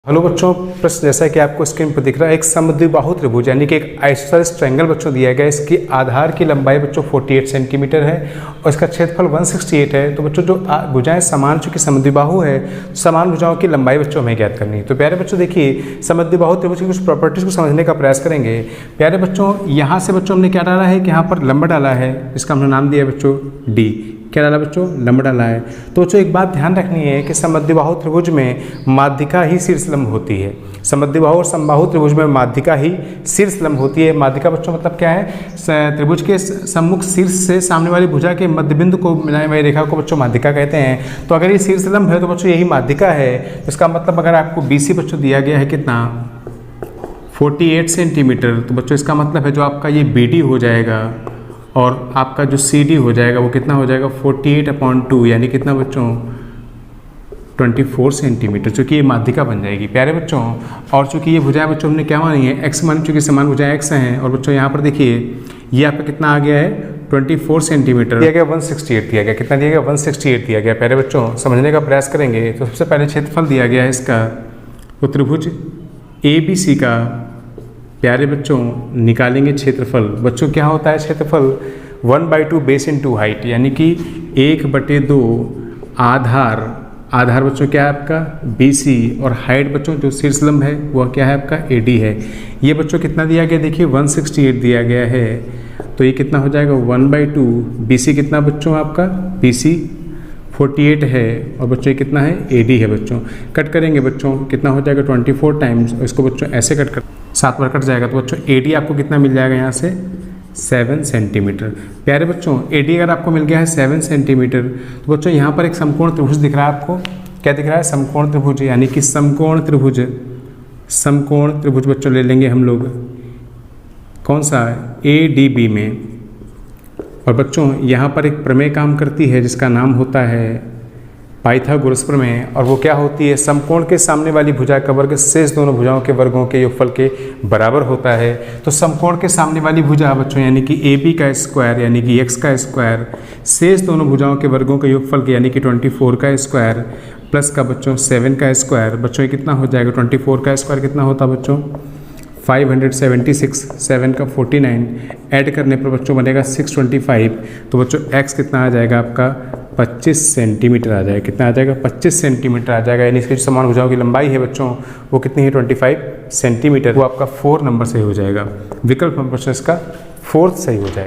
Hello बच्चों, प्रश्न जैसा कि आपको स्क्रीन पर दिख रहा है, एक समद्विबाहु त्रिभुज यानी कि एक आइसोसेलेस ट्रायंगल बच्चों दिया गया है। इसकी आधार की लंबाई बच्चों 48 सेंटीमीटर है और इसका क्षेत्रफल 168 है। तो बच्चों जो भुजाएं समान चूंकि समद्विबाहु है, समान भुजाओं की लंबाई बच्चों हमें ज्ञात करनी है। तो प्यारे बच्चों देखिए, समद्विबाहु त्रिभुज की कुछ प्रॉपर्टीज को समझने का प्रयास करेंगे। प्यारे बच्चों यहाँ से बच्चों हमने क्या डाला है कि यहाँ पर लंबा डाला है, इसका हमने नाम दिया है बच्चों डी। क्या डाला बच्चों? लंब डाला है। तो बच्चों एक बात ध्यान रखनी है कि समद्विबाहु त्रिभुज में माध्यिका ही शीर्षलंब होती है। समद्विबाहु और समबाहु त्रिभुज में माध्यिका ही शीर्षलंब होती है। माध्यिका बच्चों मतलब क्या है? त्रिभुज के सम्मुख शीर्ष से सामने वाली भुजा के मध्य बिंदु को मिलाने वाली रेखा को बच्चों माध्यिका कहते हैं। तो अगर ये शीर्षलंब है तो बच्चों यही माध्यिका है। तो इसका मतलब अगर आपको BC बच्चों दिया गया है कितना 48 सेंटीमीटर, तो बच्चों इसका मतलब है जो आपका ये BD हो जाएगा और आपका जो CD हो जाएगा वो कितना हो जाएगा 48/2 यानी कितना बच्चों 24 सेंटीमीटर, चूँकि ये माध्यिका बन जाएगी प्यारे बच्चों। और चूँकि ये भुजाएं बच्चों हमने क्या मानी है x मानी, चूँकि समान भुजाएं x हैं। और बच्चों यहाँ पर देखिए ये आपका कितना आ गया है 24 सेंटीमीटर दिया गया, 168 दिया गया। कितना दिया गया? 168 दिया गया। प्यारे बच्चों समझने का प्रयास करेंगे तो सबसे पहले क्षेत्रफल दिया गया है इसका, तो त्रिभुज ABC का प्यारे बच्चों निकालेंगे क्षेत्रफल। बच्चों क्या होता है क्षेत्रफल? 1/2 बेस इंटू हाइट, यानी कि 1/2 आधार बच्चों क्या है आपका BC और हाइट बच्चों जो शीर्षलंब है वह क्या है आपका AD है। ये बच्चों कितना दिया गया? देखिए 168 दिया गया है। तो ये कितना हो जाएगा 1/2 BC कितना बच्चों आपका BC 48 है और बच्चों ये कितना है AD है। बच्चों कट करेंगे बच्चों कितना हो जाएगा 24 टाइम्स, और इसको बच्चों ऐसे कट कर 7 बार कट जाएगा। तो बच्चों AD आपको कितना मिल जाएगा यहाँ से 7 सेंटीमीटर। प्यारे बच्चों AD अगर आपको मिल गया है 7 सेंटीमीटर, तो बच्चों यहाँ पर एक समकोण त्रिभुज दिख रहा है आपको। क्या दिख रहा है? समकोण त्रिभुज, यानी कि समकोण त्रिभुज बच्चों ले लेंगे हम लोग कौन सा ADB में। और बच्चों यहाँ पर एक प्रमेय काम करती है जिसका नाम होता है पाइथागोरस प्रमेय। और वो क्या होती है? समकोण के सामने वाली भुजा का वर्ग शेष दोनों भुजाओं के वर्गों के योगफल के बराबर होता है। तो समकोण के सामने वाली भुजा बच्चों यानी कि AB का स्क्वायर यानी कि x का स्क्वायर शेष दोनों भुजाओं के वर्गों के योगफल के यानी कि 24 का स्क्वायर प्लस का बच्चों 7 का स्क्वायर। बच्चों ये कितना हो जाएगा? 24 का स्क्वायर कितना होता है बच्चों 576, 7 का 49, ऐड करने पर बच्चों बनेगा 625। तो बच्चों x कितना आ जाएगा आपका 25 सेंटीमीटर आ जाएगा। कितना आ जाएगा? 25 सेंटीमीटर आ जाएगा। यानी इसकी जो समान भुजाओं की लंबाई है बच्चों वो कितनी है 25 सेंटीमीटर। वो आपका 4 नंबर सही हो जाएगा। विकल्प नंबर इसका 4 सही हो जाएगा।